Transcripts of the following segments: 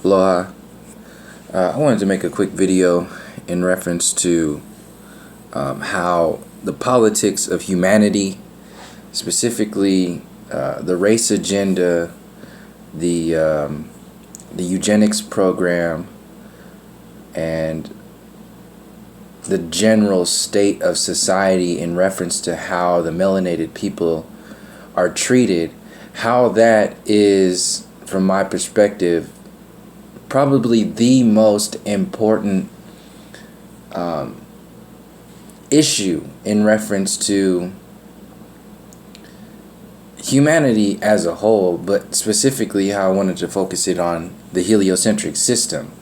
Aloha. I wanted to make a quick video in reference to how the politics of humanity, specifically the race agenda, the eugenics program, and the general state of society in reference to how the melanated people are treated, how that is, from my perspective, probably the most important issue in reference to humanity as a whole, but specifically how I wanted to focus it on the heliocentric system.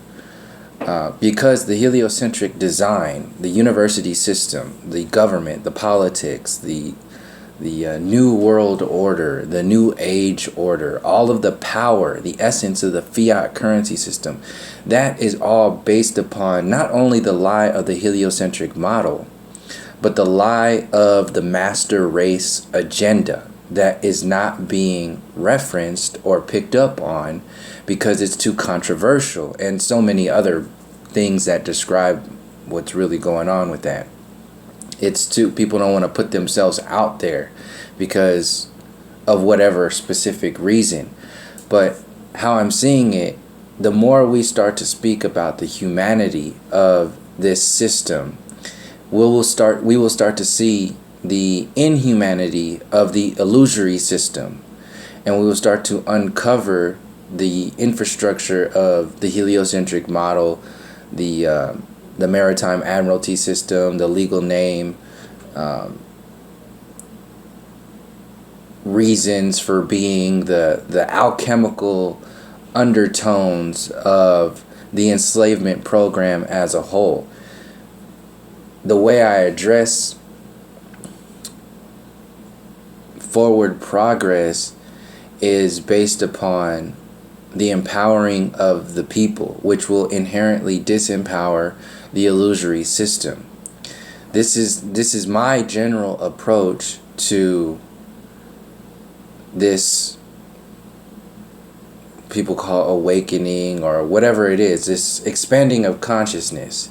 Because the heliocentric design, the university system, the government, the politics, the new world order, the new age order, all of the power, the essence of the fiat currency system, that is all based upon not only the lie of the heliocentric model, but the lie of the master race agenda that is not being referenced or picked up on because it's too controversial, and so many other things that describe what's really going on with that. It's too, people don't want to put themselves out there because of whatever specific reason. But how I'm seeing it, the more we start to speak about the humanity of this system, we will start to see the inhumanity of the illusory system, and we will start to uncover the infrastructure of the heliocentric model, the maritime admiralty system, the legal name, reasons for being, the alchemical undertones of the enslavement program as a whole. The way I address forward progress is based upon the empowering of the people, which will inherently disempower the illusory system. This is my general approach to this, people call awakening or whatever it is, this expanding of consciousness.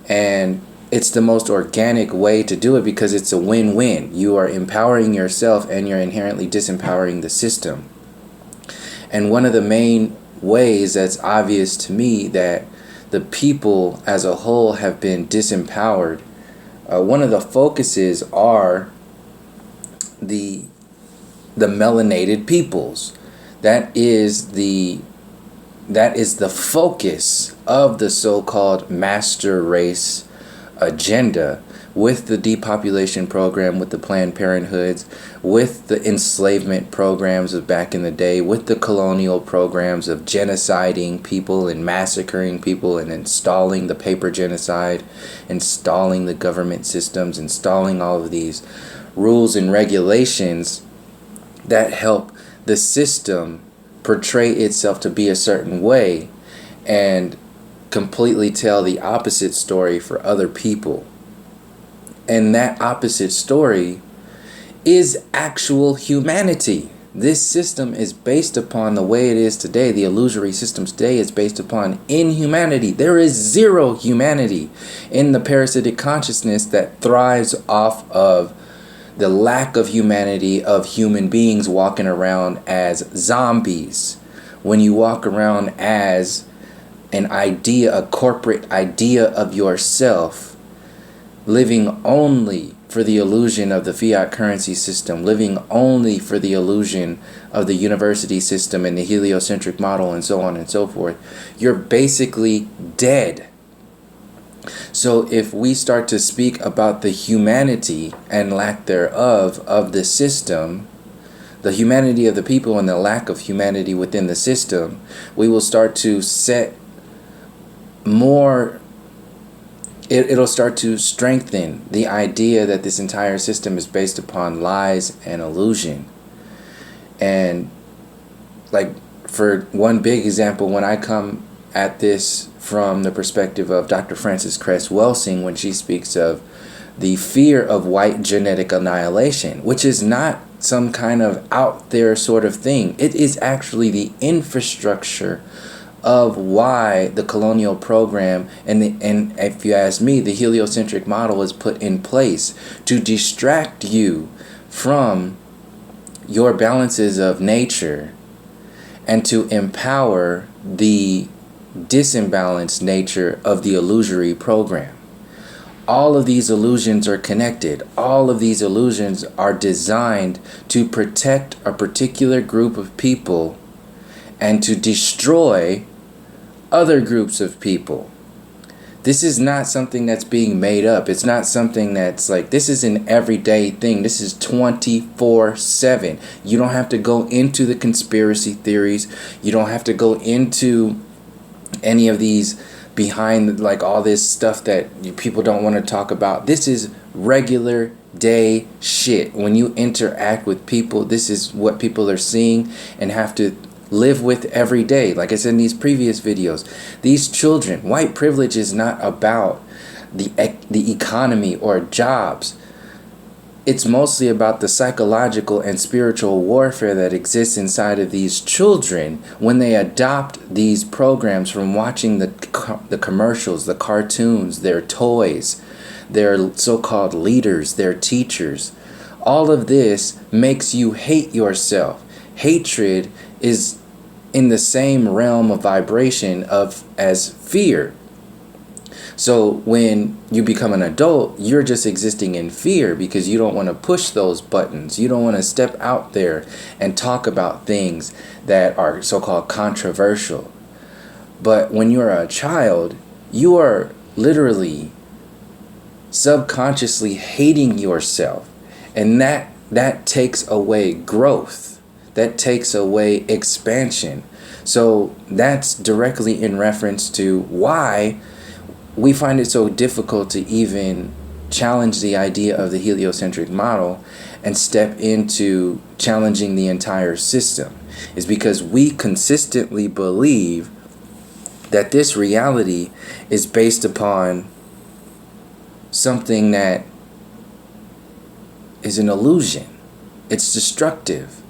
And it's the most organic way to do it because it's a win-win. You are empowering yourself and you're inherently disempowering the system. And one of the main ways that's obvious to me that the people as a whole have been disempowered, one of the focuses are the melanated peoples. That is the focus of the so-called master race agenda, with the depopulation program, with the Planned Parenthoods, with the enslavement programs of back in the day, with the colonial programs of genociding people and massacring people and installing the paper genocide, installing the government systems, installing all of these rules and regulations that help the system portray itself to be a certain way and completely tell the opposite story for other people. And that opposite story is actual humanity. This system is based upon the way it is today. The illusory system today is based upon inhumanity. There is zero humanity in the parasitic consciousness that thrives off of the lack of humanity of human beings walking around as zombies. When you walk around as an idea, a corporate idea of yourself, living only for the illusion of the fiat currency system, living only for the illusion of the university system and the heliocentric model and so on and so forth, you're basically dead. So if we start to speak about the humanity and lack thereof of the system, the humanity of the people and the lack of humanity within the system, we will start to set more, it'll start to strengthen the idea that this entire system is based upon lies and illusion. And like, for one big example, when I come at this from the perspective of Dr. Frances Cress Welsing, when she speaks of the fear of white genetic annihilation, which is not some kind of out there sort of thing. It is actually the infrastructure of why the colonial program and if you ask me, the heliocentric model is put in place to distract you from your balances of nature and to empower the disembalanced nature of the illusory program. All of these illusions are connected. All of these illusions are designed to protect a particular group of people and to destroy other groups of people. This is not something that's being made up. It's not something that's like, this is an everyday thing. This is 24/7. You don't have to go into the conspiracy theories. You don't have to go into any of these behind, like, all this stuff that people don't want to talk about. This is regular day shit. When you interact with people, this is what people are seeing and have to live with every day. Like I said in these previous videos, these children, white privilege is not about the economy or jobs. It's mostly about the psychological and spiritual warfare that exists inside of these children when they adopt these programs from watching the commercials, the cartoons, their toys, their so-called leaders, their teachers. All of this makes you hate yourself. Hatred is in the same realm of vibration as fear. So when you become an adult, you're just existing in fear because you don't want to push those buttons. You don't want to step out there and talk about things that are so-called controversial. But when you're a child, you are literally subconsciously hating yourself. And that takes away growth. That takes away expansion. So that's directly in reference to why we find it so difficult to even challenge the idea of the heliocentric model and step into challenging the entire system, is because we consistently believe that this reality is based upon something that is an illusion. It's destructive.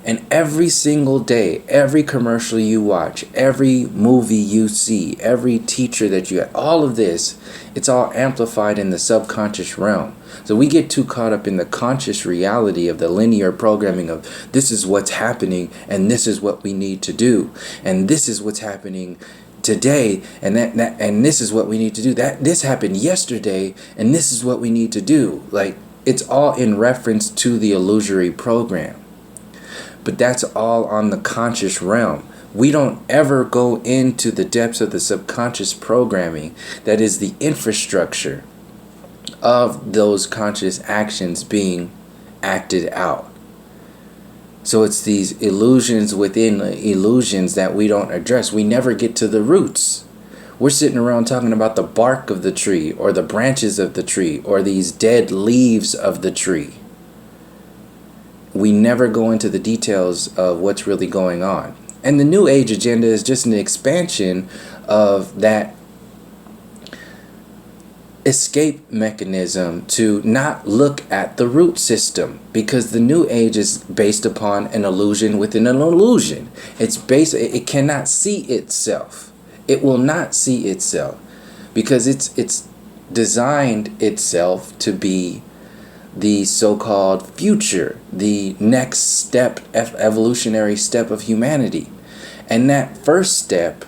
And every single day, every commercial you watch, every movie you see, every teacher that you have, all of this, it's all amplified in the subconscious realm. So we get too caught up in the conscious reality of the linear programming of this is what's happening and this is what we need to do. And this is what's happening today and that and this is what we need to do. This happened yesterday and this is what we need to do. Like, it's all in reference to the illusory program. But that's all on the conscious realm. We don't ever go into the depths of the subconscious programming that is the infrastructure of those conscious actions being acted out. So it's these illusions within illusions that we don't address. We never get to the roots. We're sitting around talking about the bark of the tree or the branches of the tree or these dead leaves of the tree. We never go into the details of what's really going on. And the New Age agenda is just an expansion of that escape mechanism to not look at the root system, because the New Age is based upon an illusion within an illusion. It cannot see itself. It will not see itself because it's designed itself to be the so-called future, the next step, evolutionary step of humanity. And that first step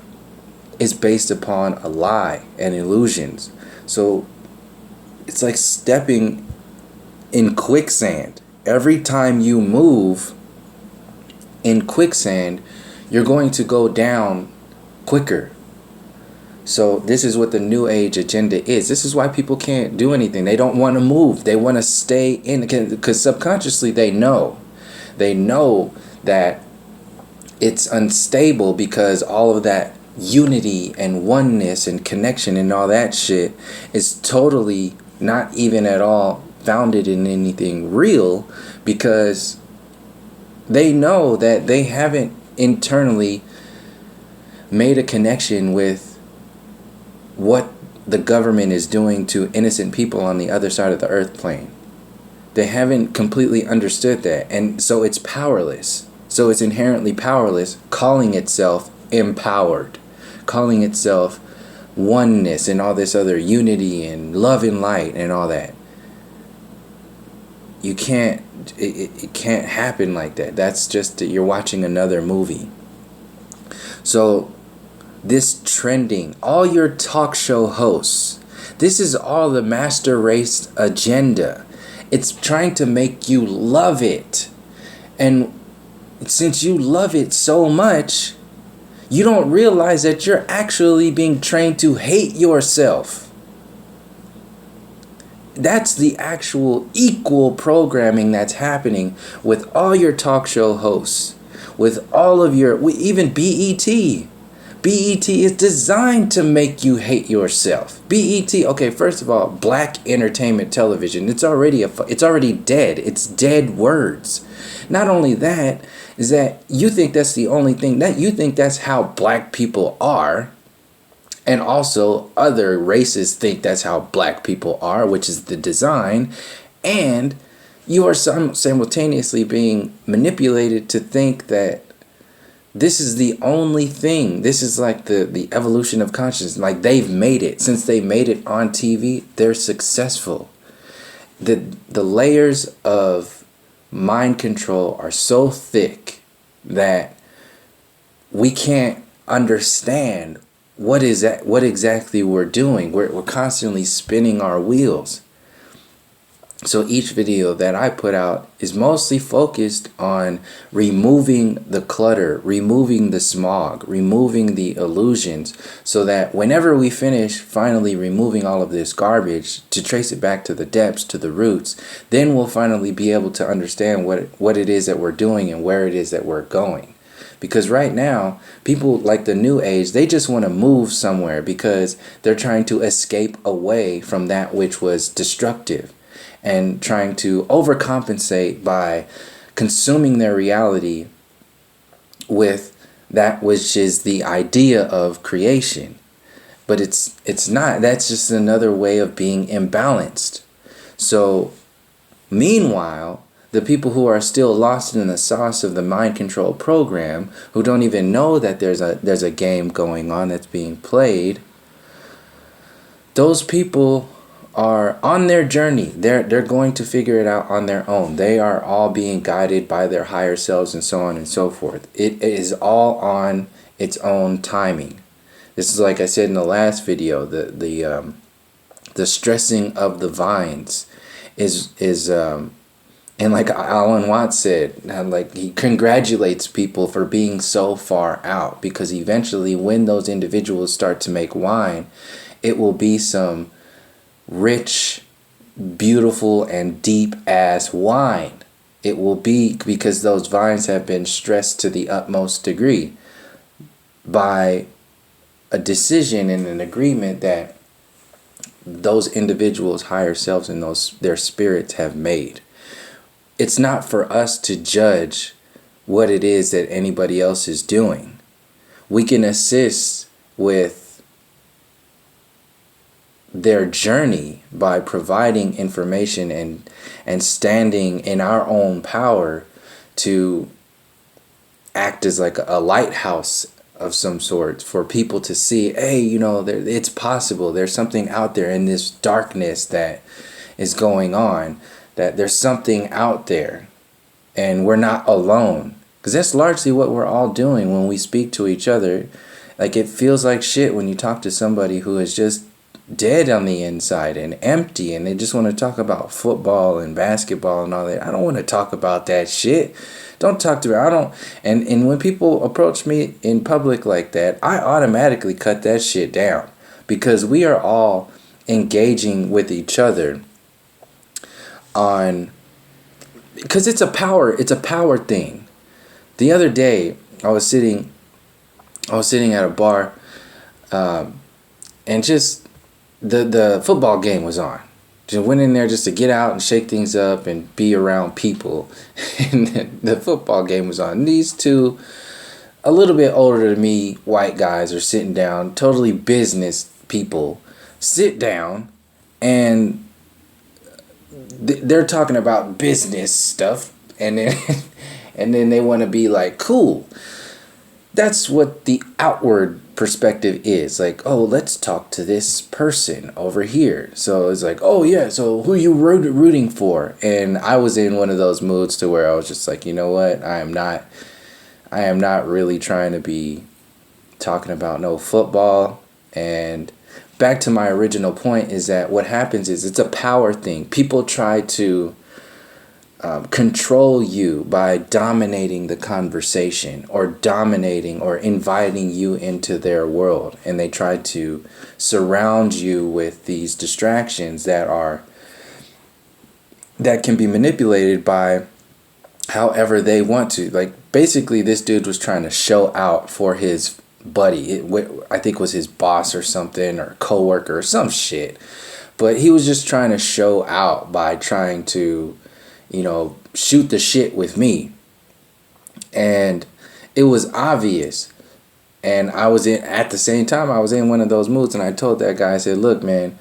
is based upon a lie and illusions. So it's like stepping in quicksand. Every time you move in quicksand, you're going to go down quicker. So this is what the New Age agenda is. This is why people can't do anything. They don't want to move. They want to stay in, because subconsciously they know. They know that it's unstable because all of that unity and oneness and connection and all that shit is totally not even at all founded in anything real, because they know that they haven't internally made a connection with what the government is doing to innocent people on the other side of the earth plane. They haven't completely understood that, and so it's powerless. So it's inherently powerless, calling itself empowered. calling itself oneness and all this other unity and love and light and all that. You can't, it can't happen like that. That's just that you're watching another movie. So this trending, all your talk show hosts, this is all the master race agenda. It's trying to make you love it. And since you love it so much, you don't realize that you're actually being trained to hate yourself. That's the actual equal programming that's happening with all your talk show hosts, with all of your, even BET. BET is designed to make you hate yourself. BET, okay, first of all, black entertainment television, it's already dead. It's dead words. Not only that, is that you think that's the only thing, that you think that's how black people are. And also other races think that's how black people are, which is the design. And you are simultaneously being manipulated to think that this is the only thing. This is like the evolution of consciousness. Like they've made it. Since they made it on TV, they're successful. The layers of mind control are so thick that we can't understand what exactly we're doing. We're constantly spinning our wheels. So each video that I put out is mostly focused on removing the clutter, removing the smog, removing the illusions, so that whenever we finish finally removing all of this garbage to trace it back to the depths, to the roots, then we'll finally be able to understand what it is that we're doing and where it is that we're going. Because right now, people like the new age, they just want to move somewhere because they're trying to escape away from that which was destructive and trying to overcompensate by consuming their reality with that which is the idea of creation. But it's not. That's just another way of being imbalanced. So meanwhile, the people who are still lost in the sauce of the mind control program, who don't even know that there's a game going on that's being played, those people are on their journey. They're going to figure it out on their own. They are all being guided by their higher selves and so on and so forth. It is all on its own timing. This is, like I said in the last video, the stressing of the vines is and like Alan Watts said, like he congratulates people for being so far out, because eventually when those individuals start to make wine, it will be some rich, beautiful, and deep ass wine. It will be because those vines have been stressed to the utmost degree by a decision and an agreement that those individuals' higher selves and their spirits have made. It's not for us to judge what it is that anybody else is doing. We can assist with their journey by providing information and standing in our own power to act as like a lighthouse of some sort for people to see, hey, it's possible. There's something out there in this darkness that is going on. That there's something out there and we're not alone. Because that's largely what we're all doing when we speak to each other. Like, it feels like shit when you talk to somebody who is just dead on the inside and empty, and they just want to talk about football and basketball and all that. I don't want to talk about that shit. Don't talk to me. I don't. And when people approach me in public like that, I automatically cut that shit down, because we are all engaging with each other because it's a power thing. The other day I was sitting at a bar, and just the football game was on. Just went in there just to get out and shake things up and be around people. And the football game was on. And these two, a little bit older than me, white guys are sitting down, totally business people, sit down, and they're talking about business stuff, and then and then they want to be like cool. that's what the outward perspective is. Like, oh, let's talk to this person over here. So it's like, oh yeah, so who you rooting for? And I was in one of those moods to where I was just like, you know what, I am not really trying to be talking about no football. And back to my original point is that what happens is it's a power thing. People try to control you by dominating the conversation or dominating or inviting you into their world, and they try to surround you with these distractions that can be manipulated by however they want to. Like, basically this dude was trying to show out for his buddy. I think was his boss or something, or coworker or some shit, but he was just trying to show out by trying to, shoot the shit with me. And it was obvious. And at the same time, I was in one of those moods, and I told that guy, I said, look, man,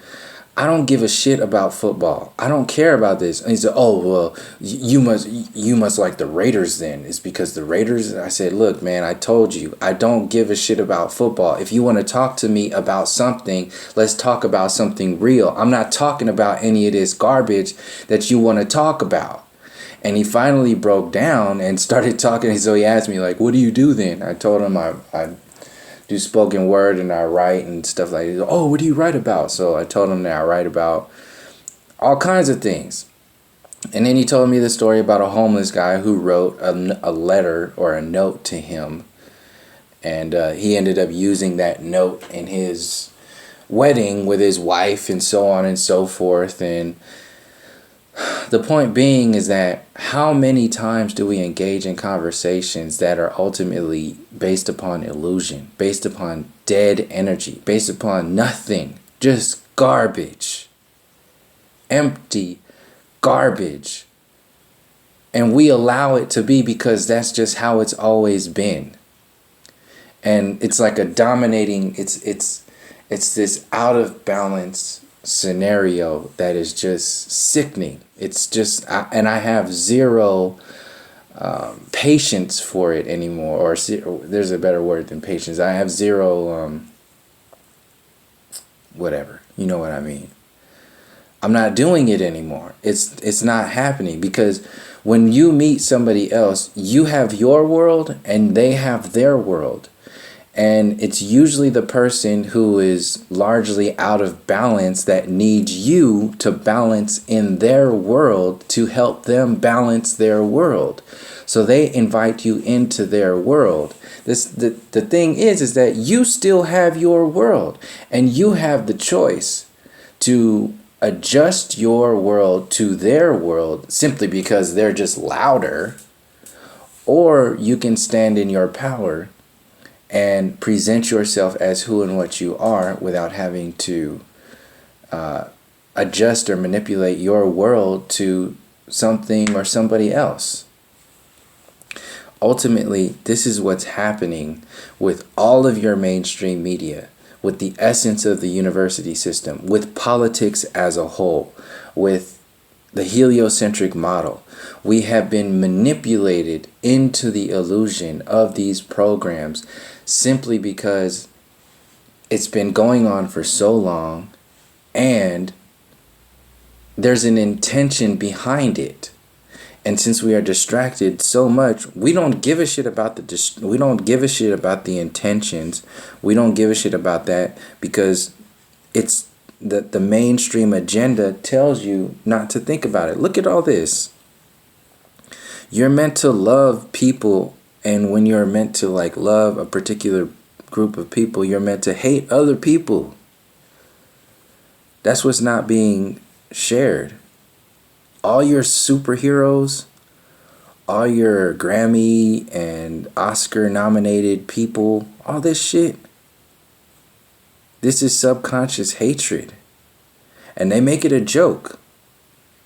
I don't give a shit about football. I don't care about this. And he said, oh, well, you must like the Raiders then. It's because the Raiders. I said, look, man, I told you, I don't give a shit about football. If you want to talk to me about something, let's talk about something real. I'm not talking about any of this garbage that you want to talk about. And he finally broke down and started talking. And so he asked me, like, what do you do then? I told him I do spoken word and I write and stuff like that. Oh, what do you write about? So I told him that I write about all kinds of things. And then he told me the story about a homeless guy who wrote a letter or a note to him. And he ended up using that note in his wedding with his wife and so on and so forth. And the point being is that how many times do we engage in conversations that are ultimately based upon illusion, based upon dead energy, based upon nothing, just garbage, empty garbage. And we allow it to be because that's just how it's always been. And it's like a dominating, it's this out of balance scenario that is just sickening. It's just, and I have zero patience for it anymore, or there's a better word than patience. I have zero, whatever, you know what I mean. I'm not doing it anymore. It's not happening, because when you meet somebody else, you have your world and they have their world. And it's usually the person who is largely out of balance that needs you to balance in their world to help them balance their world. So they invite you into their world. The thing is that you still have your world, and you have the choice to adjust your world to their world simply because they're just louder, or you can stand in your power and present yourself as who and what you are without having to adjust or manipulate your world to something or somebody else. Ultimately, this is what's happening with all of your mainstream media, with the essence of the university system, with politics as a whole, with the heliocentric model. We have been manipulated into the illusion of these programs simply because it's been going on for so long, and there's an intention behind it. And since we are distracted so much, we don't give a shit about we don't give a shit about the intentions. We don't give a shit about that, because it's the mainstream agenda tells you not to think about it. Look at all this. You're meant to love people, and when you're meant to love a particular group of people, you're meant to hate other people. That's what's not being shared. All your superheroes, all your Grammy and Oscar nominated people, all this shit, this is subconscious hatred. And they make it a joke.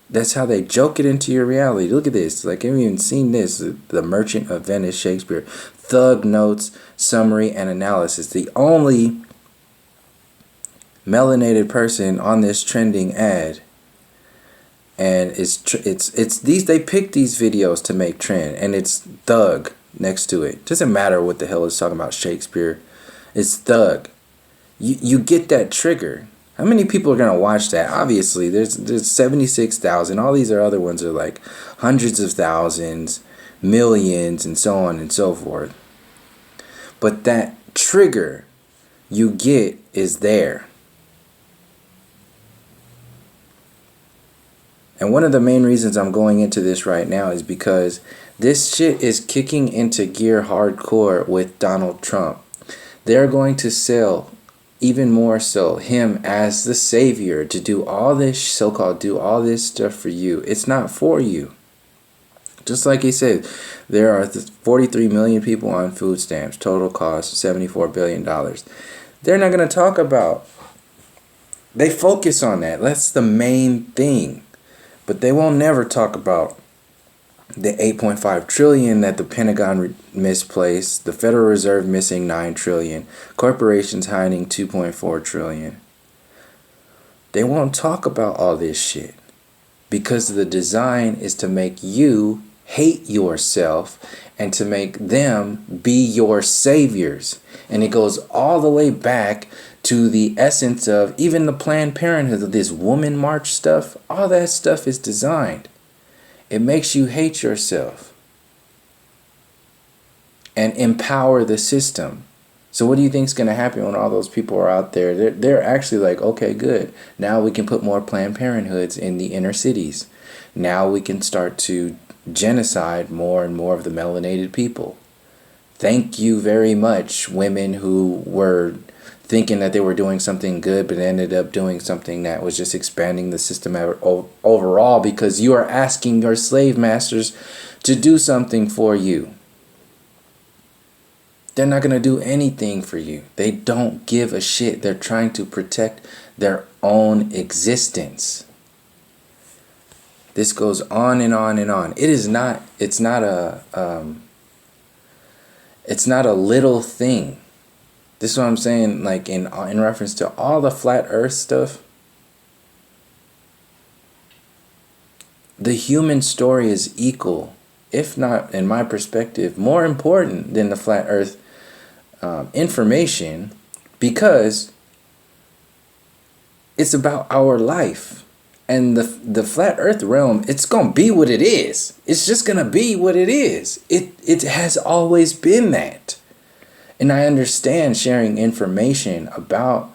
That's how they joke it into your reality. Look at this. Like, I haven't even seen this. The Merchant of Venice, Shakespeare. Thug Notes, Summary, and Analysis. The only melanated person on this trending ad. And it's these, they pick these videos to make trend. And it's Thug. next to it. Doesn't matter what the hell it's talking about Shakespeare. It's thug. You get that trigger. How many people are gonna watch that? Obviously, there's 76,000. All these other ones are like hundreds of thousands, millions, and so on and so forth. But that trigger you get is there. And one of the main reasons I'm going into this right now is because this shit is kicking into gear hardcore with Donald Trump. They're going to sell even more so him as the savior to do all this so-called do all this stuff for you. It's not for you. Just like he said, there are 43 million people on food stamps, total cost $74 billion. They're not going to talk about, they focus on that. That's the main thing. But they won't never talk about the 8.5 trillion that the Pentagon misplaced, the Federal Reserve missing 9 trillion, corporations hiding 2.4 trillion. They won't talk about all this shit because the design is to make you hate yourself and to make them be your saviors. And it goes all the way back to the essence of even the Planned Parenthood, this woman march stuff. All that stuff is designed. It makes you hate yourself and empower the system. So what do you think is going to happen when all those people are out there? They're actually like, okay, good. Now we can put more Planned Parenthoods in the inner cities. Now we can start to genocide more and more of the melanated people. Thank you very much, women who were thinking that they were doing something good but ended up doing something that was just expanding the system overall, because you are asking your slave masters to do something for you. They're not going to do anything for you. They don't give a shit. They're trying to protect their own existence. This goes on and on and on. It's not a little thing. This is what I'm saying, like in reference to all the flat earth stuff. The human story is equal, if not, in my perspective, more important than the flat earth information, because it's about our life. And the flat earth realm, it's going to be what it is. It's just going to be what it is. It has always been that. And I understand sharing information about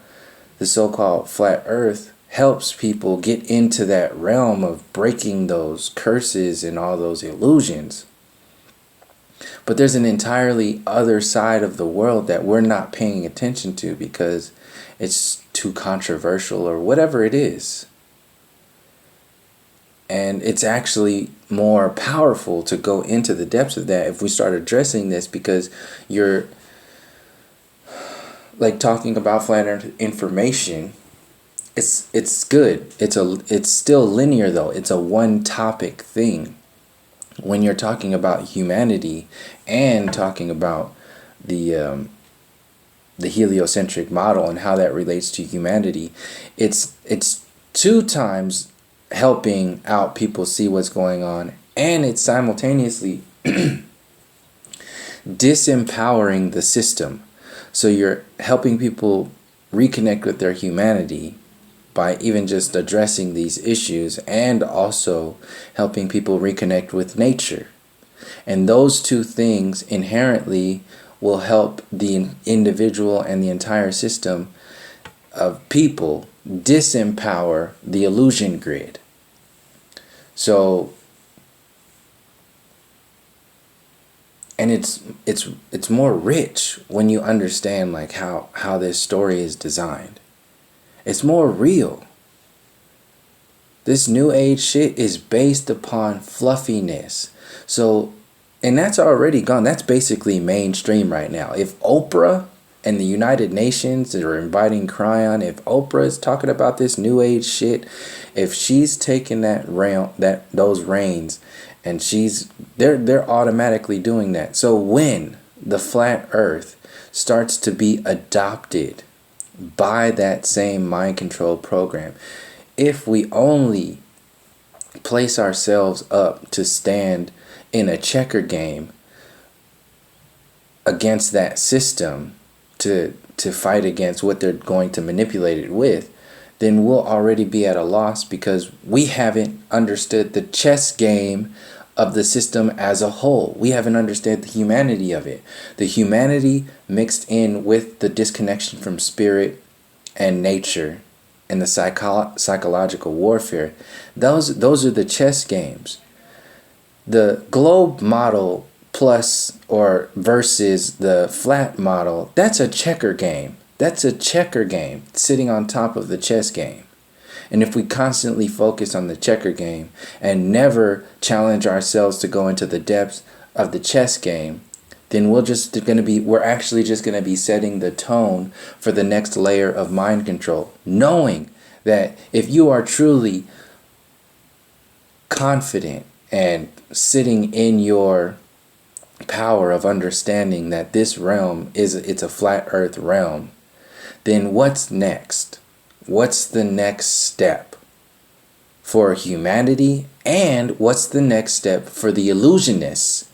the so-called flat earth helps people get into that realm of breaking those curses and all those illusions. But there's an entirely other side of the world that we're not paying attention to because it's too controversial or whatever it is. And it's actually more powerful to go into the depths of that if we start addressing this, because you're like talking about flat earth information. It's good. It's still linear though. It's a one topic thing. When you're talking about humanity and talking about the heliocentric model and how that relates to humanity, it's 2 times helping out people see what's going on, and it's simultaneously disempowering the system. So you're helping people reconnect with their humanity by even just addressing these issues, and also helping people reconnect with nature. And those 2 things inherently will help the individual and the entire system of people disempower the illusion grid. So, and it's more rich when you understand like how this story is designed. It's more real. This new age shit is based upon fluffiness. So, and that's already gone. That's basically mainstream right now. If Oprah and the United Nations are inviting Cryon, if Oprah is talking about this new age shit, if she's taking those reins, and they're automatically doing that. So when the flat earth starts to be adopted by that same mind control program, if we only place ourselves up to stand in a checker game against that system, to fight against what they're going to manipulate it with, then we'll already be at a loss because we haven't understood the chess game of the system as a whole. We haven't understood the humanity of it. The humanity mixed in with the disconnection from spirit and nature and the psychological warfare. Those are the chess games. The globe model plus or versus the flat model, that's a checker game. That's a checker game sitting on top of the chess game. And if we constantly focus on the checker game and never challenge ourselves to go into the depths of the chess game, then we're actually just going to be setting the tone for the next layer of mind control, knowing that if you are truly confident and sitting in your power of understanding that this realm it's a flat earth realm, then what's next? What's the next step for humanity, and what's the next step for the illusionists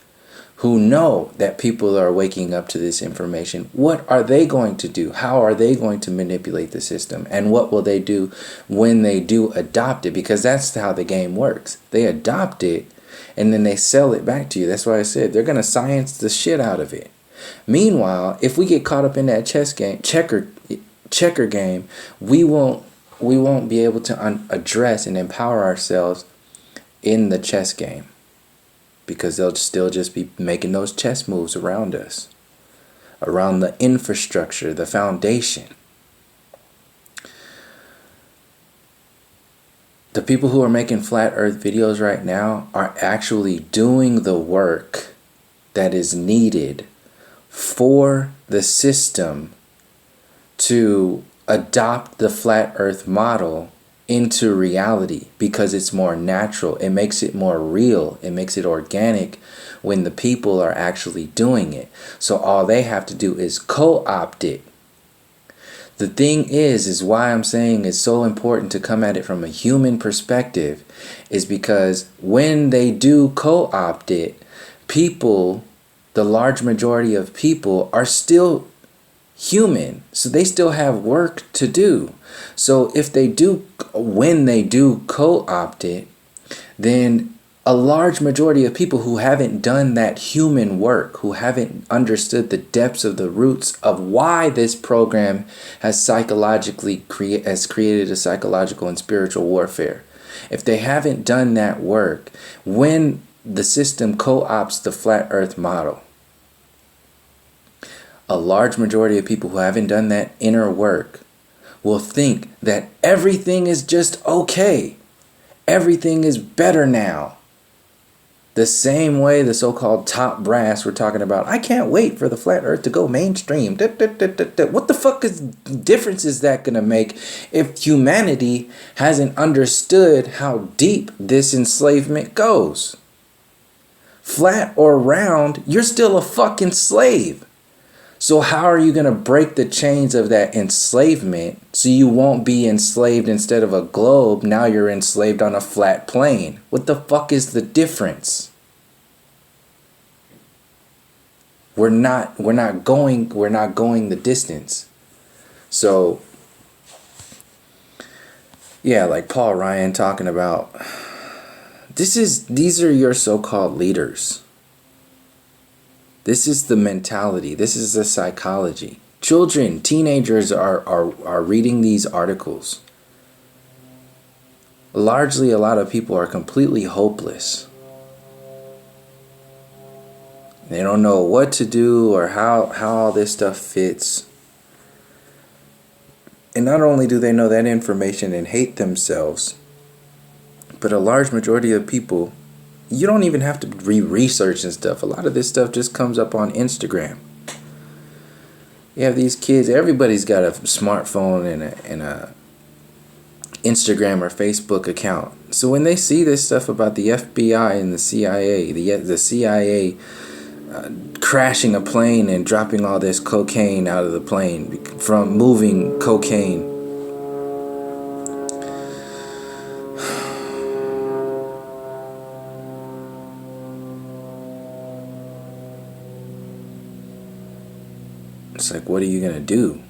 who know that people are waking up to this information? What are they going to do? How are they going to manipulate the system? And what will they do when they do adopt it? Because that's how the game works. They adopt it and then they sell it back to you. That's why I said they're going to science the shit out of it. Meanwhile, if we get caught up in that checker game, we won't be able to address and empower ourselves in the chess game, because they'll still just be making those chess moves around us, around the infrastructure, the foundation. The people who are making flat earth videos right now are actually doing the work that is needed for the system to adopt the flat earth model into reality, because it's more natural. It makes it more real. It makes it organic when the people are actually doing it. So all they have to do is co-opt it. The thing is why I'm saying it's so important to come at it from a human perspective, is because when they do co-opt it, people, the large majority of people, are still human, so they still have work to do. So when they do co-opt it, then a large majority of people who haven't done that human work, who haven't understood the depths of the roots of why this program has created a psychological and spiritual warfare, if they haven't done that work, when the system co-opts the flat earth model, a large majority of people who haven't done that inner work will think that everything is just okay. Everything is better now. The same way the so-called top brass were talking about, I can't wait for the flat earth to go mainstream. What the fuck difference is that going to make if humanity hasn't understood how deep this enslavement goes? Flat or round, you're still a fucking slave. So how are you going to break the chains of that enslavement so you won't be enslaved instead of a globe? Now you're enslaved on a flat plane. What the fuck is the difference? We're not going the distance. So yeah, like Paul Ryan talking about, these are your so-called leaders. This is the mentality. This is the psychology. Children, teenagers are reading these articles. Largely, a lot of people are completely hopeless. They don't know what to do or how all this stuff fits. And not only do they know that information and hate themselves, but a large majority of people, you don't even have to research and stuff. A lot of this stuff just comes up on Instagram. You have these kids, everybody's got a smartphone and a Instagram or Facebook account. So when they see this stuff about the FBI and the CIA, the CIA crashing a plane and dropping all this cocaine out of the plane from moving cocaine, It's like, what are you going to do?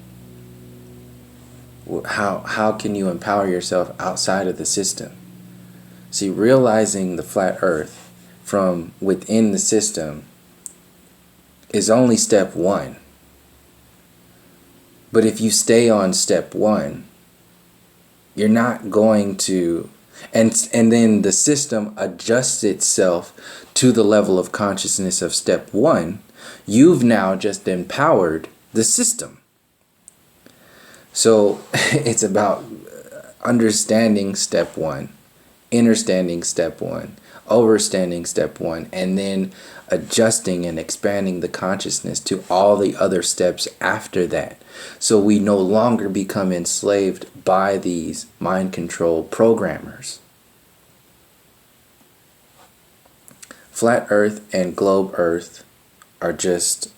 How can you empower yourself outside of the system? See, realizing the flat earth from within the system is only step one. But if you stay on step one, you're not going to, and then the system adjusts itself to the level of consciousness of step one, you've now just empowered the system. So it's about understanding step one, understanding step one, overstanding step one, and then adjusting and expanding the consciousness to all the other steps after that. So we no longer become enslaved by these mind control programmers. Flat Earth and globe Earth are just,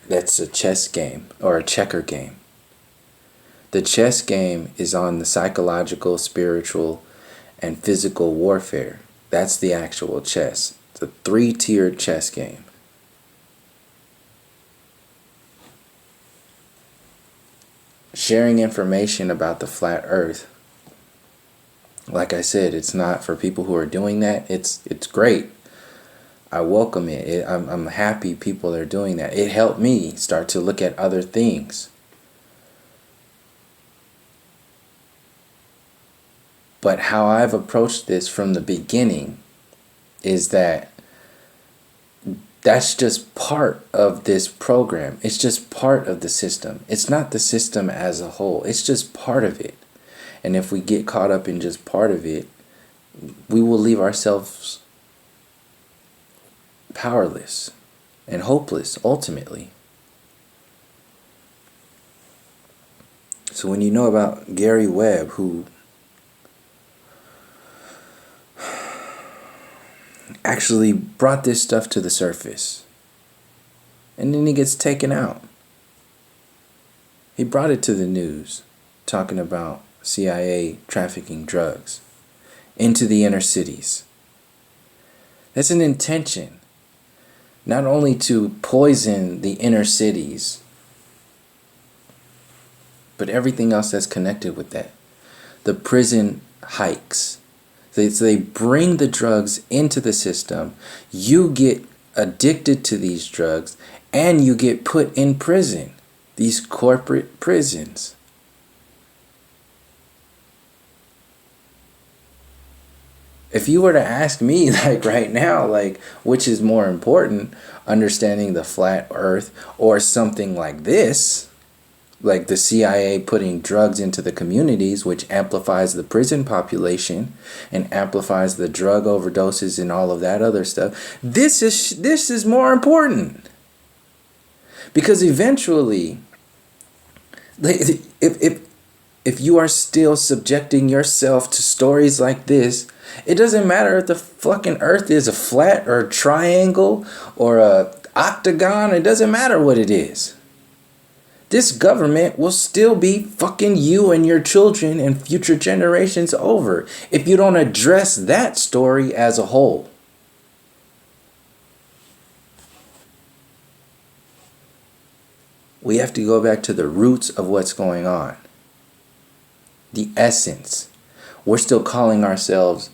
that's a chess game or a checker game. The chess game is on the psychological, spiritual, and physical warfare. That's the actual chess. It's a 3-tiered chess game. Sharing information about the flat earth, like I said, it's not for people who are doing that. It's great. I welcome it. I'm happy people are doing that. It helped me start to look at other things. But how I've approached this from the beginning is that that's just part of this program. It's just part of the system. It's not the system as a whole. It's just part of it. And if we get caught up in just part of it, we will leave ourselves powerless and hopeless ultimately. So when you know about Gary Webb, who actually brought this stuff to the surface, and then he gets taken out. He brought it to the news, talking about CIA trafficking drugs into the inner cities. That's an intention, not only to poison the inner cities, but everything else that's connected with that. The prison hikes. So they bring the drugs into the system. You get addicted to these drugs and you get put in prison. These corporate prisons. If you were to ask me, like right now, like which is more important, understanding the flat earth or something like this, like the CIA putting drugs into the communities, which amplifies the prison population and amplifies the drug overdoses and all of that other stuff. This is more important. Because eventually, if you are still subjecting yourself to stories like this, it doesn't matter if the fucking earth is a flat or a triangle or a octagon. It doesn't matter what it is. This government will still be fucking you and your children and future generations over if you don't address that story as a whole. We have to go back to the roots of what's going on. The essence. We're still calling ourselves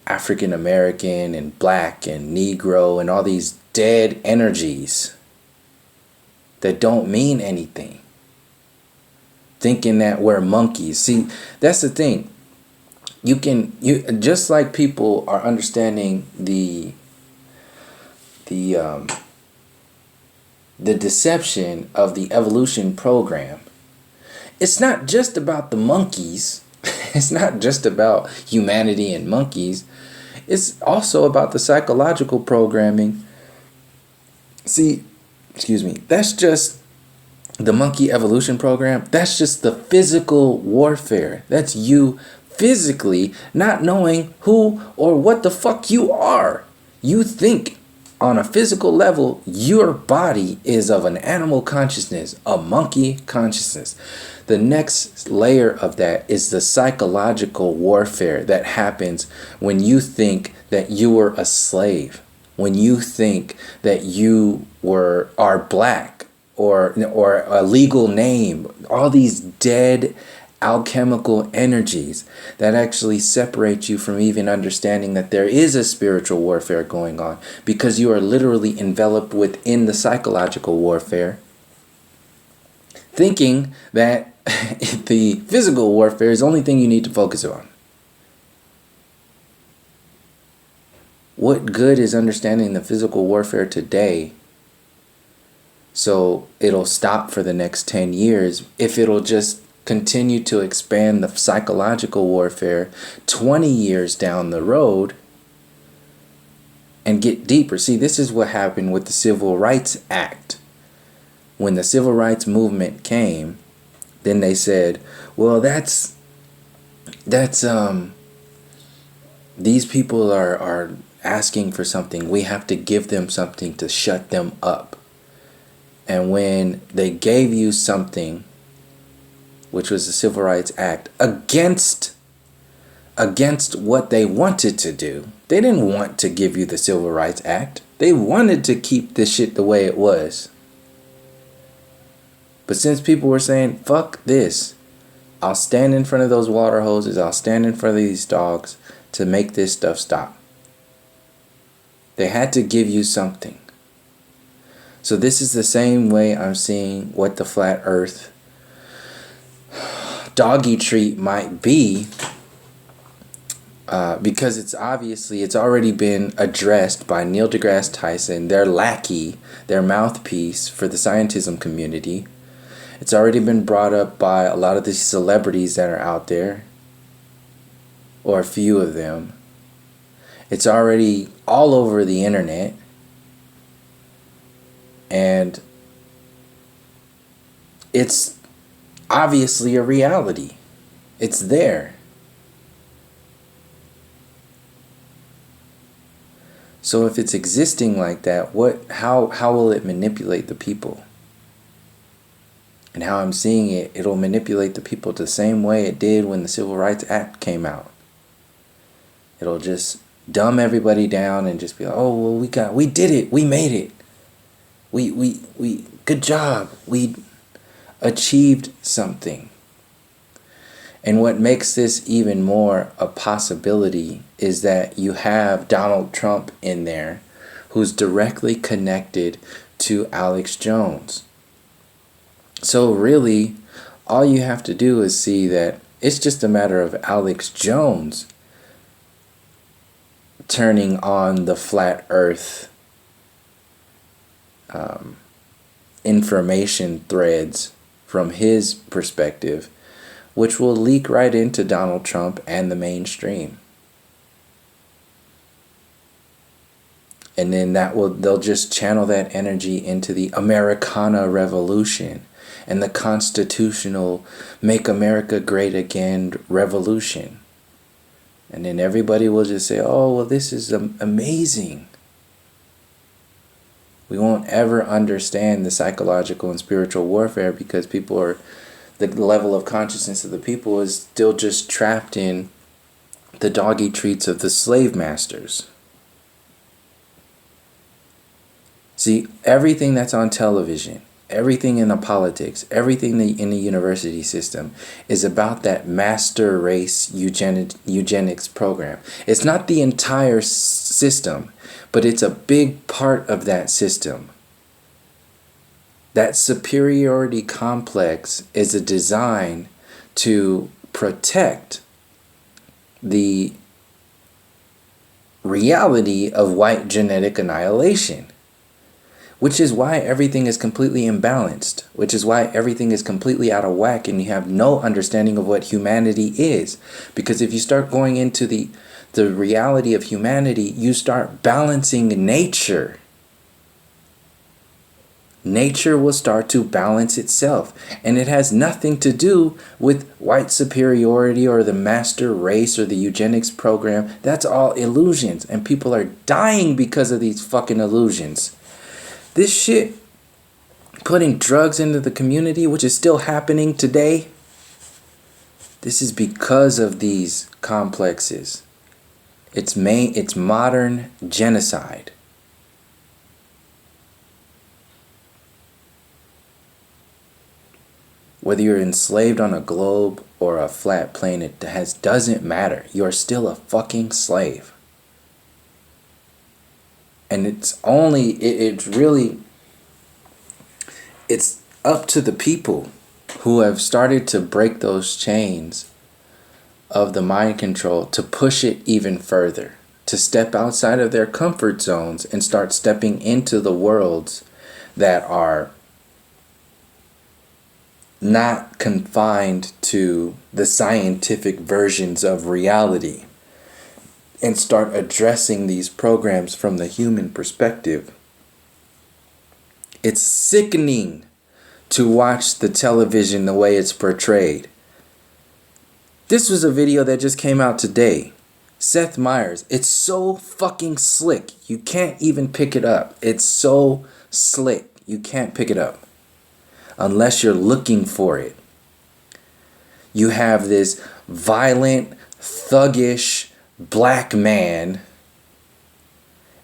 African American and black and Negro and all these dead energies that don't mean anything. Thinking that we're monkeys. See, that's the thing. You just like people are understanding the deception of the evolution program. It's not just about the monkeys. It's not just about humanity and monkeys. It's also about the psychological programming. See, that's just the monkey evolution program. That's just the physical warfare. That's you physically not knowing who or what the fuck you are. You think on a physical level, your body is of an animal consciousness, a monkey consciousness. The next layer of that is the psychological warfare that happens when you think that you were a slave, when you think that you are black or a legal name, all these dead alchemical energies that actually separate you from even understanding that there is a spiritual warfare going on, because you are literally enveloped within the psychological warfare, thinking that the physical warfare is the only thing you need to focus on. What good is understanding the physical warfare today so it'll stop for the next 10 years if it'll just continue to expand the psychological warfare 20 years down the road and get deeper? See, this is what happened with the Civil Rights Act. When the Civil Rights Movement came, then they said, well, that's these people are asking for something. We have to give them something to shut them up. And when they gave you something, which was the Civil Rights Act, against what they wanted to do, they didn't want to give you the Civil Rights Act. They wanted to keep this shit the way it was. But since people were saying, fuck this, I'll stand in front of those water hoses, I'll stand in front of these dogs to make this stuff stop. They had to give you something. So this is the same way I'm seeing what the flat earth doggy treat might be, because it's already been addressed by Neil deGrasse Tyson, their lackey, their mouthpiece for the scientism community. It's already been brought up by a lot of the celebrities that are out there, or a few of them. It's already all over the internet. And it's obviously a reality. It's there. So if it's existing like that, how will it manipulate the people? And how I'm seeing it, it'll manipulate the people the same way it did when the Civil Rights Act came out. It'll just dumb everybody down and just be like, oh, well, we did it, we made it. We good job. We achieved something. And what makes this even more a possibility is that you have Donald Trump in there, who's directly connected to Alex Jones. So really, all you have to do is see that it's just a matter of Alex Jones turning on the flat earth information threads from his perspective, which will leak right into Donald Trump and the mainstream. And then they'll just channel that energy into the Americana Revolution and the constitutional Make America Great Again revolution. And then everybody will just say, oh, well, this is amazing. We won't ever understand the psychological and spiritual warfare because the level of consciousness of the people is still just trapped in the doggy treats of the slave masters. See, everything that's on television, everything in the politics, everything in the university system is about that master race eugenics program. It's not the entire system, but it's a big part of that system. That superiority complex is a design to protect the reality of white genetic annihilation, which is why everything is completely imbalanced, which is why everything is completely out of whack and you have no understanding of what humanity is. Because if you start going into the reality of humanity, you start balancing nature. Nature will start to balance itself. And it has nothing to do with white superiority or the master race or the eugenics program. That's all illusions. And people are dying because of these fucking illusions. This shit, putting drugs into the community, which is still happening today, this is because of these complexes. It's modern genocide. Whether you're enslaved on a globe or a flat plane, doesn't matter. You're still a fucking slave. And it's up to the people who have started to break those chains of the mind control to push it even further, to step outside of their comfort zones and start stepping into the worlds that are not confined to the scientific versions of reality, and start addressing these programs from the human perspective. It's sickening to watch the television the way it's portrayed. This was a video that just came out today. Seth Meyers. It's so fucking slick. You can't even pick it up. It's so slick. You can't pick it up unless you're looking for it. You have this violent, thuggish black man,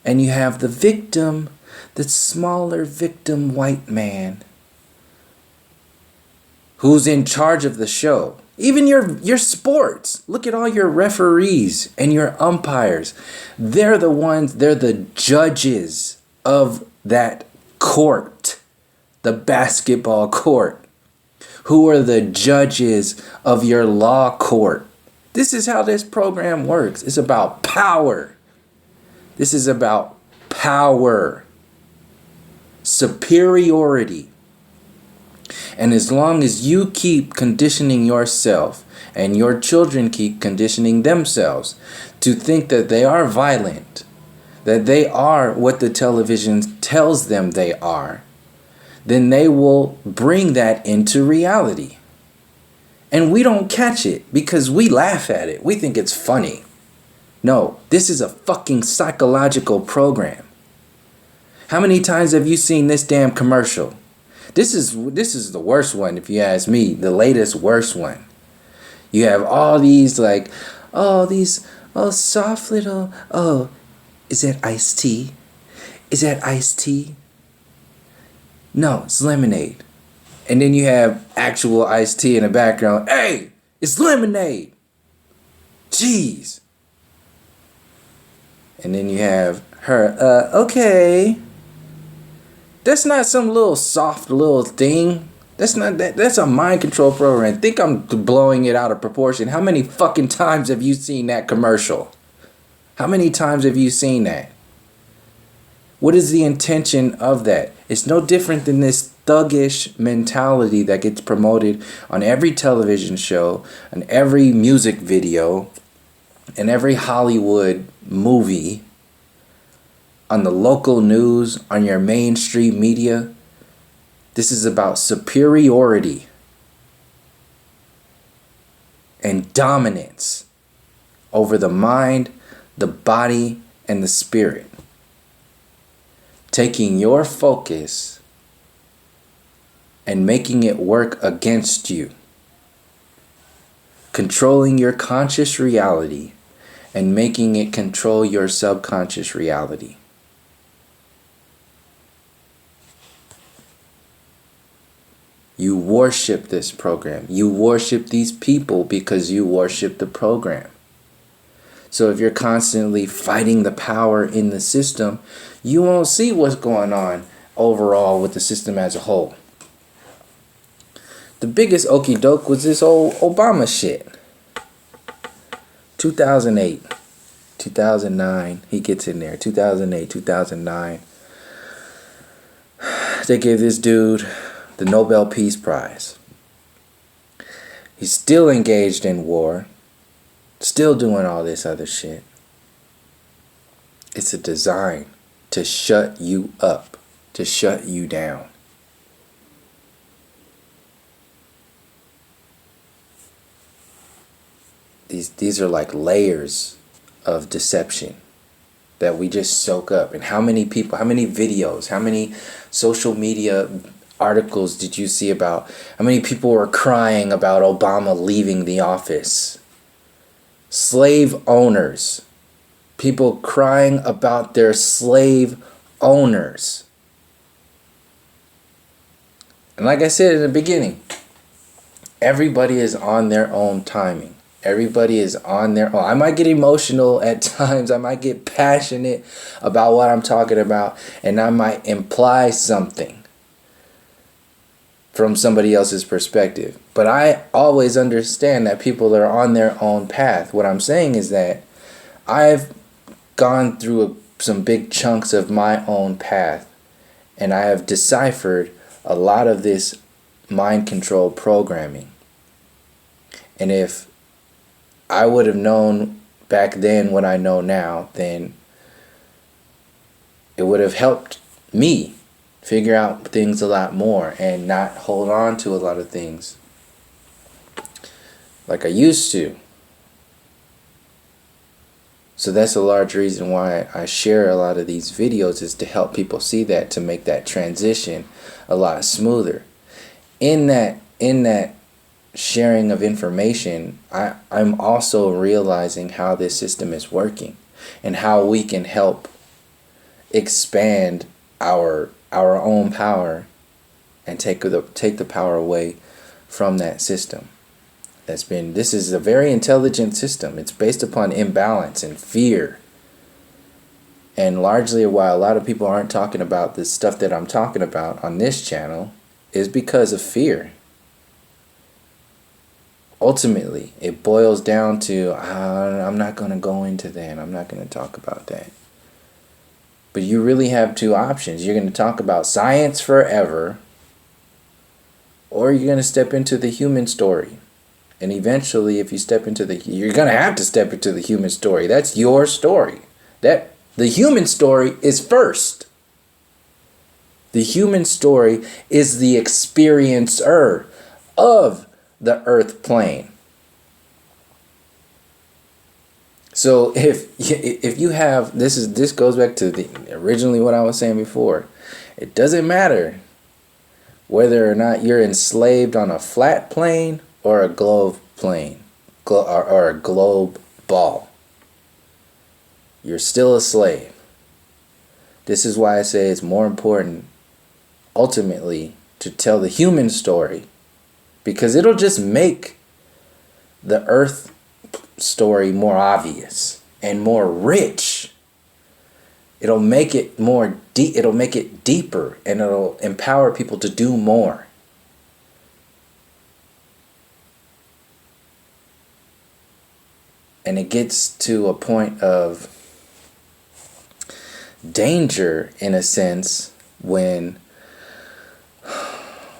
and you have the victim, the smaller victim white man, who's in charge of the show. Even your sports. Look at all your referees and your umpires. They're the judges of that court, the basketball court. Who are the judges of your law court? This is how this program works. It's about power. This is about power. Superiority. And as long as you keep conditioning yourself and your children keep conditioning themselves to think that they are violent, that they are what the television tells them they are, then they will bring that into reality. And we don't catch it because we laugh at it. We think it's funny. No, this is a fucking psychological program. How many times have you seen this damn commercial? This is the worst one, if you ask me. The latest worst one. You have all these soft little, is that iced tea? Is that iced tea? No, it's lemonade. And then you have actual iced tea in the background. Hey, it's lemonade. Jeez. And then you have her, okay. That's not some little soft little thing. That's a mind control program. I think I'm blowing it out of proportion. How many fucking times have you seen that commercial? How many times have you seen that? What is the intention of that? It's no different than this thuggish mentality that gets promoted on every television show, on every music video, and every Hollywood movie, on the local news, on your mainstream media. This is about superiority and dominance over the mind, the body, and the spirit. Taking your focus and making it work against you. Controlling your conscious reality and making it control your subconscious reality. You worship this program. You worship these people because you worship the program. So if you're constantly fighting the power in the system, you won't see what's going on overall with the system as a whole. The biggest okie doke was this old Obama shit. 2008, 2009, he gets in there. 2008, 2009. They gave this dude the Nobel Peace Prize. He's still engaged in war, still doing all this other shit. It's a design to shut you up, to shut you down. These are like layers of deception that we just soak up. And how many people, how many videos, how many social media articles did you see about how many people were crying about Obama leaving the office? Slave owners. People crying about their slave owners. And like I said in the beginning, everybody is on their own timing. Everybody is on their own. I might get emotional at times. I might get passionate about what I'm talking about. And I might imply something from somebody else's perspective. But I always understand that people are on their own path. What I'm saying is that I've gone through some big chunks of my own path. And I have deciphered a lot of this mind control programming. And if I would have known back then what I know now, then it would have helped me figure out things a lot more and not hold on to a lot of things like I used to. So that's a large reason why I share a lot of these videos, is to help people see that, to make that transition a lot smoother. In that sharing of information, I'm also realizing how this system is working and how we can help expand our own power and take the power away from that system. This is a very intelligent system. It's based upon imbalance and fear. And largely why a lot of people aren't talking about the stuff that I'm talking about on this channel is because of fear. Ultimately, it boils down to, I'm not going to go into that. I'm not going to talk about that. But you really have two options. You're going to talk about science forever, or you're going to step into the human story. And eventually, if you you're going to have to step into the human story. That's your story. The human story is first. The human story is the experiencer of the earth plane. So if you have, this goes back to originally what I was saying before. It doesn't matter whether or not you're enslaved on a flat plane or a globe plane, or a globe ball. You're still a slave. This is why I say it's more important ultimately to tell the human story, because it'll just make the earth story more obvious and more rich. It'll make it more deep. It'll make it deeper, and it'll empower people to do more. And it gets to a point of danger, in a sense, when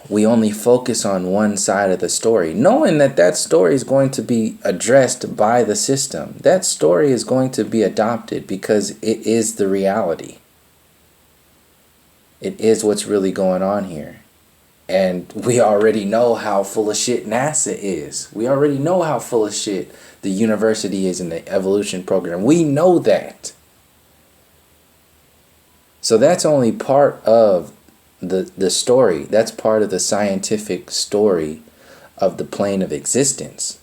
we only focus on one side of the story, knowing that story is going to be addressed by the system. That story is going to be adopted because it is the reality. It is what's really going on here. And we already know how full of shit NASA is. We already know how full of shit the university is in the evolution program. We know that. So that's only part of the story. That's part of the scientific story of the plane of existence.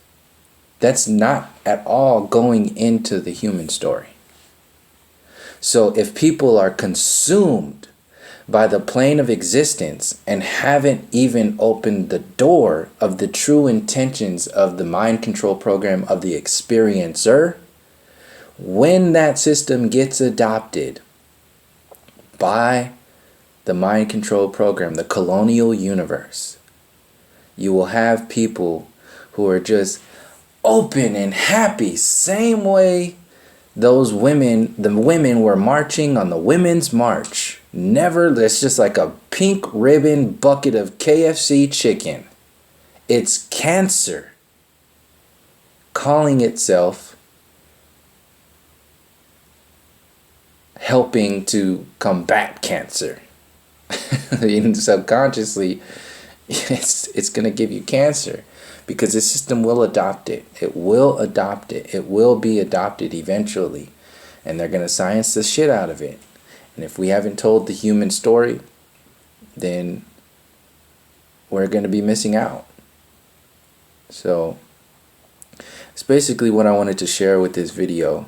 That's not at all going into the human story. So if people are consumed by the plane of existence and haven't even opened the door of the true intentions of the mind control program of the experiencer, when that system gets adopted by the mind control program, the colonial universe, you will have people who are just open and happy, same way the women were marching on the Women's March. It's just like a pink ribbon bucket of KFC chicken. It's cancer calling itself helping to combat cancer. Subconsciously, it's going to give you cancer because the system will adopt it. It will adopt it. It will be adopted eventually. And they're going to science the shit out of it. And if we haven't told the human story, then we're going to be missing out. So it's basically what I wanted to share with this video.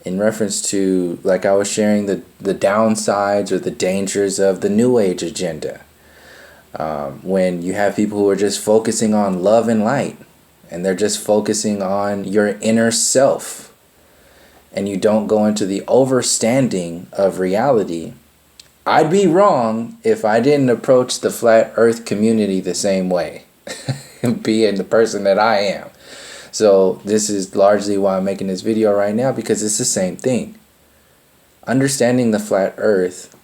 In reference to, like I was sharing the downsides or the dangers of the New Age agenda. When you have people who are just focusing on love and light, and they're just focusing on your inner self, and you don't go into the overstanding of reality. I'd be wrong if I didn't approach the flat earth community the same way, being the person that I am. So this is largely why I'm making this video right now, because it's the same thing. Understanding the flat earth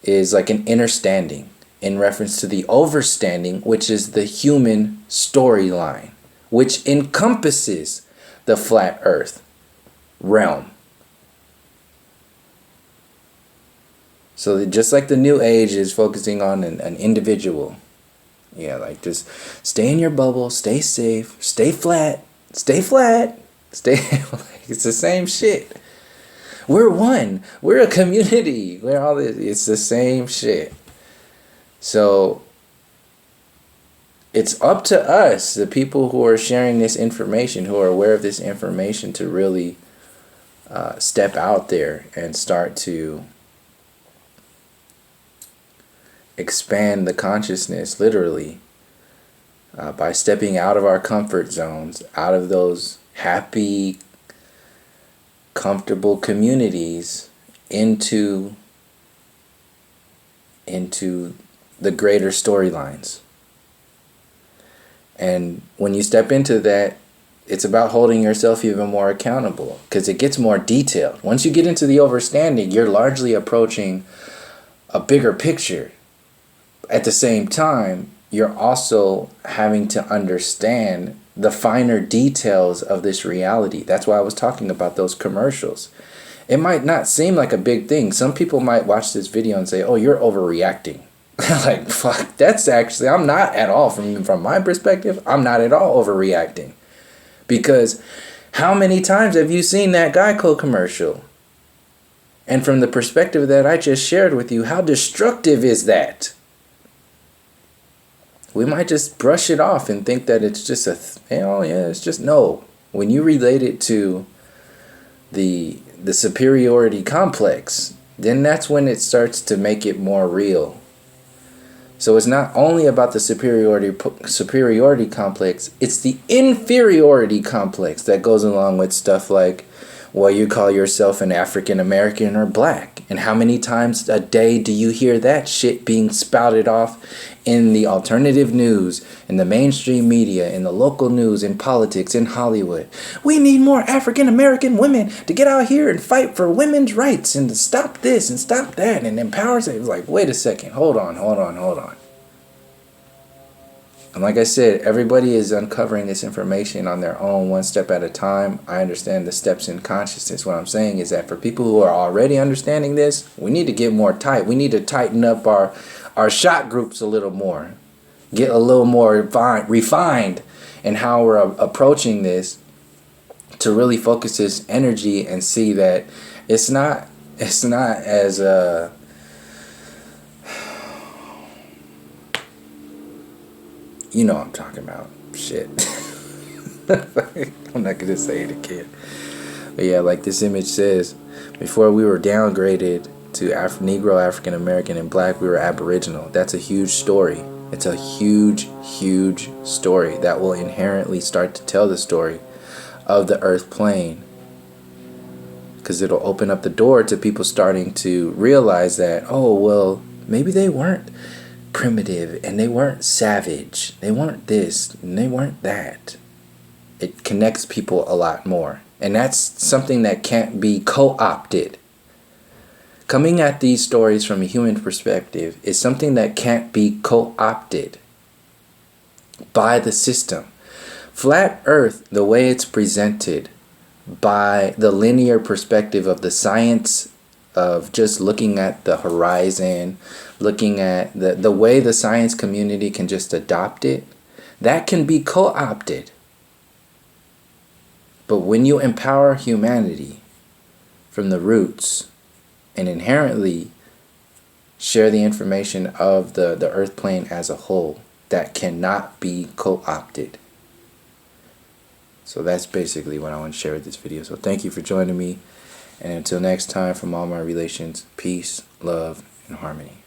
is like an understanding in reference to the overstanding, which is the human storyline, which encompasses the flat earth realm. So just like the new age is focusing on an individual, yeah, like just stay in your bubble, stay safe, stay flat, stay like, it's the same shit. We're one, we're a community, we're all this, it's the same shit. So it's up to us, the people who are sharing this information, who are aware of this information, to really step out there and start to expand the consciousness, literally, by stepping out of our comfort zones, out of those happy, comfortable communities, into the greater storylines. And when you step into that, it's about holding yourself even more accountable, because it gets more detailed. Once you get into the overstanding, you're largely approaching a bigger picture. At the same time, you're also having to understand the finer details of this reality. That's why I was talking about those commercials. It might not seem like a big thing. Some people might watch this video and say, oh, you're overreacting. Like, fuck, that's actually, I'm not at all, from my perspective, I'm not at all overreacting. Because how many times have you seen that Geico commercial? And from the perspective that I just shared with you, how destructive is that? We might just brush it off and think that it's just it's just, no. When you relate it to the superiority complex, then that's when it starts to make it more real. So it's not only about the superiority complex, it's the inferiority complex that goes along with stuff like, well, you call yourself an African American or black. And how many times a day do you hear that shit being spouted off in the alternative news, in the mainstream media, in the local news, in politics, in Hollywood? We need more African American women to get out here and fight for women's rights and to stop this and stop that and empower us. It's like, wait a second, hold on. And like I said, everybody is uncovering this information on their own, one step at a time. I understand the steps in consciousness. What I'm saying is that for people who are already understanding this, we need to get more tight. We need to tighten up our shot groups a little more. Get a little more refined in how we're approaching this, to really focus this energy and see that it's not as you know what I'm talking about. Shit. I'm not going to say it again. But yeah, like this image says, before we were downgraded to Negro, African American, and black, we were Aboriginal. That's a huge story. It's a huge, huge story that will inherently start to tell the story of the earth plane. Because it'll open up the door to people starting to realize that, oh, well, maybe they weren't primitive and they weren't savage, they weren't this and they weren't that. It connects people a lot more, and that's something that can't be co-opted. Coming at these stories from a human perspective is something that can't be co-opted by the system. Flat earth, the way it's presented by the linear perspective of the science of just looking at the horizon, looking at the way the science community can just adopt it, that can be co-opted. But when you empower humanity from the roots and inherently share the information of the earth plane as a whole, that cannot be co-opted. So that's basically what I want to share with this video. So thank you for joining me. And until next time, from all my relations, peace, love, and harmony.